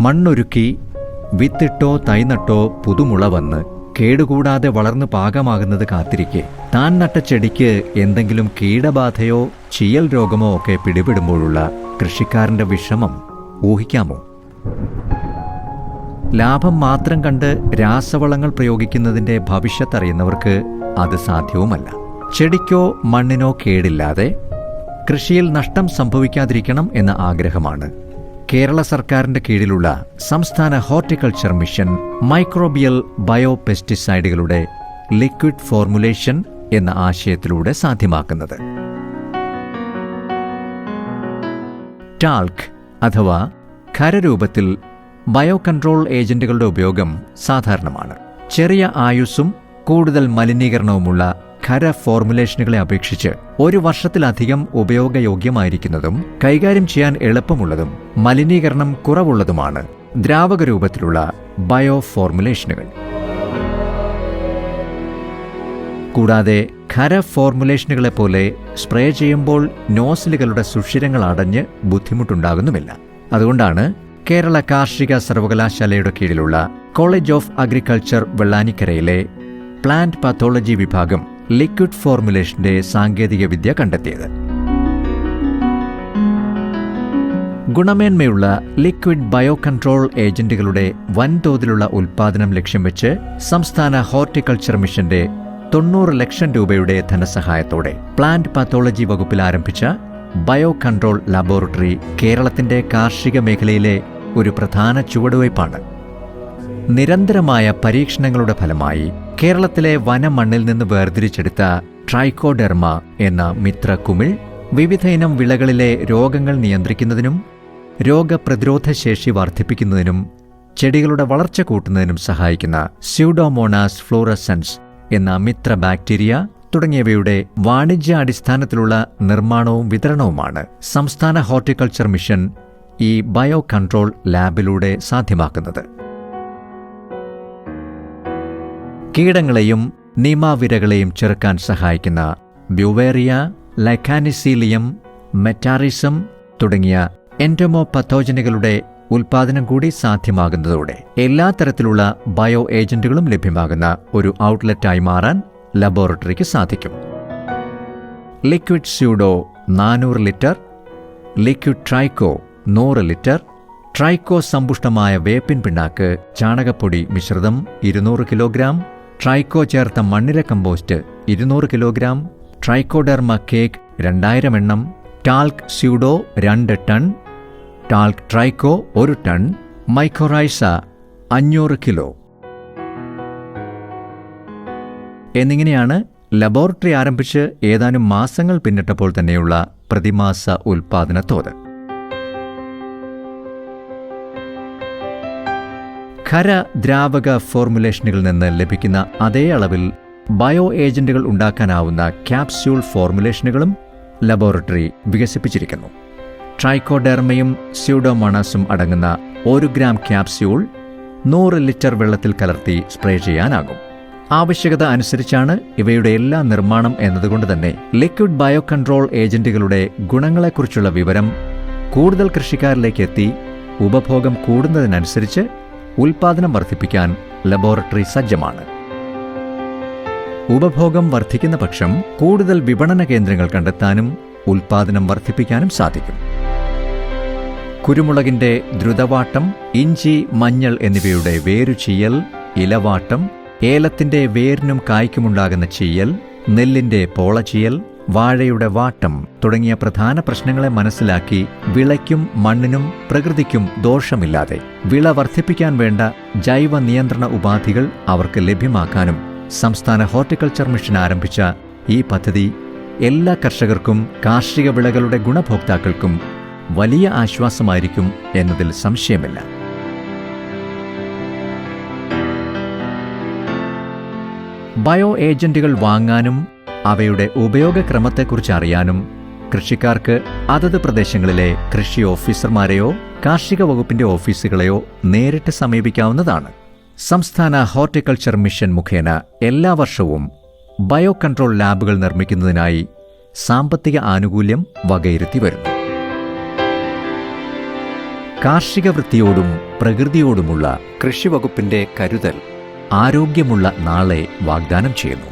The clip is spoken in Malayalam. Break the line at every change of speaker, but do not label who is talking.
മണ്ണൊരുക്കി വിത്തിട്ടോ തൈനട്ടോ പുതുമുള വന്ന് കേടുകൂടാതെ വളർന്നു പാകമാകുന്നത് കാത്തിരിക്കെ താൻ നട്ട ചെടിക്ക് എന്തെങ്കിലും കീടബാധയോ ചീയൽ രോഗമോ ഒക്കെ പിടിപെടുമ്പോഴുള്ള കൃഷിക്കാരന്റെ വിഷമം ഊഹിക്കാമോ? ലാഭം മാത്രം കണ്ട് രാസവളങ്ങൾ പ്രയോഗിക്കുന്നതിൻ്റെ ഭവിഷ്യത്തറിയുന്നവർക്ക് അത് സാധ്യവുമല്ല. ചെടിക്കോ മണ്ണിനോ കേടില്ലാതെ കൃഷിയിൽ നഷ്ടം സംഭവിക്കാതിരിക്കണം എന്ന ആഗ്രഹമാണ് കേരള സർക്കാരിന്റെ കീഴിലുള്ള സംസ്ഥാന ഹോർട്ടിക്കൾച്ചർ മിഷൻ മൈക്രോബിയൽ ബയോ പെസ്റ്റിസൈഡുകളുടെ ലിക്വിഡ് ഫോർമുലേഷൻ എന്ന ആശയത്തിലൂടെ സാധ്യമാക്കുന്നത്. ടാൽക് അഥവാ ഖരരൂപത്തിൽ ബയോ കൺട്രോൾ ഏജന്റുകളുടെ ഉപയോഗം സാധാരണമാണ്. ചെറിയ ആയുസ്സും കൂടുതൽ മലിനീകരണവുമുള്ള ഖര ഫോർമുലേഷനുകളെ അപേക്ഷിച്ച് 1 വർഷത്തിലധികം ഉപയോഗയോഗ്യമായിരിക്കുന്നതും കൈകാര്യം ചെയ്യാൻ എളുപ്പമുള്ളതും മലിനീകരണം കുറവുള്ളതുമാണ് ദ്രാവക രൂപത്തിലുള്ള ബയോ ഫോർമുലേഷനുകൾ. കൂടാതെ ഖര ഫോർമുലേഷനുകളെപ്പോലെ സ്പ്രേ ചെയ്യുമ്പോൾ നോസിലുകളുടെ സുഷിരങ്ങൾ അടഞ്ഞ് ബുദ്ധിമുട്ടുണ്ടാകുന്നുമില്ല. അതുകൊണ്ടാണ് കേരള കാർഷിക സർവകലാശാലയുടെ കീഴിലുള്ള കോളേജ് ഓഫ് അഗ്രികൾച്ചർ വെള്ളാനിക്കരയിലെ പ്ലാന്റ് പത്തോളജി വിഭാഗം ലിക്വിഡ് ഫോർമുലേഷന്റെ സാങ്കേതിക വിദ്യ കണ്ടെത്തിയത്. ഗുണമേന്മയുള്ള ലിക്വിഡ് ബയോ കൺട്രോൾ ഏജന്റുകളുടെ വൻതോതിലുള്ള ഉൽപ്പാദനം ലക്ഷ്യം വെച്ച് സംസ്ഥാന ഹോർട്ടിക്കൾച്ചർ മിഷന്റെ 90 ലക്ഷം രൂപയുടെ ധനസഹായത്തോടെ പ്ലാന്റ് പത്തോളജി വകുപ്പിൽ ആരംഭിച്ച ബയോ കൺട്രോൾ ലബോറട്ടറി കേരളത്തിന്റെ കാർഷിക മേഖലയിലെ ഒരു പ്രധാന ചുവടുവയ്പ്പാണ്. നിരന്തരമായ പരീക്ഷണങ്ങളുടെ ഫലമായി കേരളത്തിലെ വനമണ്ണിൽ നിന്ന് വേർതിരിച്ചെടുത്ത ട്രൈക്കോഡെർമ എന്ന മിത്രകുമിൾ വിവിധയിനം വിളകളിലെ രോഗങ്ങൾ നിയന്ത്രിക്കുന്നതിനും രോഗപ്രതിരോധശേഷി വർദ്ധിപ്പിക്കുന്നതിനും ചെടികളുടെ വളർച്ച കൂട്ടുന്നതിനും സഹായിക്കുന്ന സ്യൂഡോമോണാസ് ഫ്ലോറസൻസ് എന്ന മിത്ര ബാക്ടീരിയ തുടങ്ങിയവയുടെ വാണിജ്യാടിസ്ഥാനത്തിലുള്ള നിർമ്മാണവും വിതരണവുമാണ് സംസ്ഥാന ഹോർട്ടിക്കൾച്ചർ മിഷൻ ഈ ബയോ കൺട്രോൾ ലാബിലൂടെ സാധ്യമാക്കുന്നത്. കീടങ്ങളെയും നീമാവിരകളെയും ചെറുക്കാൻ സഹായിക്കുന്ന ബ്യൂവേറിയ, ലൈക്കാനിസീലിയം, മെറ്റാറിസം തുടങ്ങിയ എൻഡോമോപത്തോജനുകളുടെ ഉൽപ്പാദനം കൂടി സാധ്യമാകുന്നതോടെ എല്ലാ തരത്തിലുള്ള ബയോ ഏജന്റുകളും ലഭ്യമാകുന്ന ഒരു ഔട്ട്ലെറ്റായി മാറാൻ ലബോറട്ടറിക്ക് സാധിക്കും. Liquid pseudo 400 litre, liquid tricho 100 litre, tricho സമ്പുഷ്ടമായ വേപ്പിൻ പിണ്ണാക്ക്, ചാണകപ്പൊടി മിശ്രിതം 200 കിലോഗ്രാം, ട്രൈക്കോ ചേർത്ത മണ്ണിര കമ്പോസ്റ്റ് 200 കിലോഗ്രാം, ട്രൈക്കോഡെർമ കേക്ക് 2000 എണ്ണം, talc pseudo 2 ton, talc tricho 1 ton, mycorrhiza 500 kilo എന്നിങ്ങനെയാണ് ലബോറട്ടറി ആരംഭിച്ച് ഏതാനും മാസങ്ങൾ പിന്നിട്ടപ്പോൾ തന്നെയുള്ള പ്രതിമാസ ഉൽപ്പാദന തോത്. ഖര ദ്രാവക ഫോർമുലേഷനുകളിൽ നിന്ന് ലഭിക്കുന്ന അതേ അളവിൽ ബയോ ഏജന്റുകൾ ഉണ്ടാക്കാനാവുന്ന ക്യാപ്സ്യൂൾ ഫോർമുലേഷനുകളും ലബോറട്ടറി വികസിപ്പിച്ചിരിക്കുന്നു. ട്രൈക്കോഡെർമയും സ്യൂഡോമോണാസും അടങ്ങുന്ന 1 ഗ്രാം ക്യാപ്സ്യൂൾ 100 ലിറ്റർ വെള്ളത്തിൽ കലർത്തി സ്പ്രേ ചെയ്യാനാകും. ആവശ്യകത അനുസരിച്ചാണ് ഇവയുടെ എല്ലാ നിർമ്മാണം എന്നതുകൊണ്ട് തന്നെ ലിക്വിഡ് ബയോ കൺട്രോൾ ഏജന്റുകളുടെ ഗുണങ്ങളെക്കുറിച്ചുള്ള വിവരം കൂടുതൽ കൃഷിക്കാരിലേക്ക് എത്തി ഉപഭോഗം കൂടുന്നതിനനുസരിച്ച് ഉൽപ്പാദനം വർദ്ധിപ്പിക്കാൻ ലബോറട്ടറി സജ്ജമാണ്. ഉപഭോഗം വർദ്ധിക്കുന്ന പക്ഷം കൂടുതൽ വിപണന കേന്ദ്രങ്ങൾ കണ്ടെത്താനും ഉൽപ്പാദനം വർദ്ധിപ്പിക്കാനും സാധിക്കും. കുരുമുളകിന്റെ ദ്രുതവാട്ടം, ഇഞ്ചി, മഞ്ഞൾ എന്നിവയുടെ വേരുചീയൽ, ഇലവാട്ടം, ഏലത്തിന്റെ വേരിനും കായ്ക്കുമുണ്ടാകുന്ന ചീയൽ, നെല്ലിന്റെ പോളചീയൽ, വാഴയുടെ വാട്ടം തുടങ്ങിയ പ്രധാന പ്രശ്നങ്ങളെ മനസ്സിലാക്കി വിളയ്ക്കും മണ്ണിനും പ്രകൃതിക്കും ദോഷമില്ലാതെ വിള വർദ്ധിപ്പിക്കാൻ വേണ്ട ജൈവ നിയന്ത്രണ ഉപാധികൾ അവർക്ക് ലഭ്യമാക്കാനും സംസ്ഥാന ഹോർട്ടിക്കൾച്ചർ മിഷൻ ആരംഭിച്ച ഈ പദ്ധതി എല്ലാ കർഷകർക്കും കാർഷിക വിളകളുടെ ഗുണഭോക്താക്കൾക്കും വലിയ ആശ്വാസമായിരിക്കും എന്നതിൽ സംശയമില്ല. ബയോ ഏജന്റുകൾ വാങ്ങാനും അവയുടെ ഉപയോഗക്രമത്തെക്കുറിച്ച് അറിയാനും കൃഷിക്കാർക്ക് അതത് പ്രദേശങ്ങളിലെ കൃഷി ഓഫീസർമാരെയോ കാർഷിക വകുപ്പിന്റെ ഓഫീസുകളെയോ നേരിട്ട് സമീപിക്കാവുന്നതാണ്. സംസ്ഥാന ഹോർട്ടിക്കൾച്ചർ മിഷൻ മുഖേന എല്ലാ വർഷവും ബയോ കൺട്രോൾ ലാബുകൾ നിർമ്മിക്കുന്നതിനായി സാമ്പത്തിക ആനുകൂല്യം വകയിരുത്തി വരുന്നു. കാർഷിക വൃത്തിയോടും പ്രകൃതിയോടുമുള്ള
കൃഷിവകുപ്പിന്റെ കരുതൽ
ആരോഗ്യമുള്ള നാളെ വാഗ്ദാനം ചെയ്യുന്നു.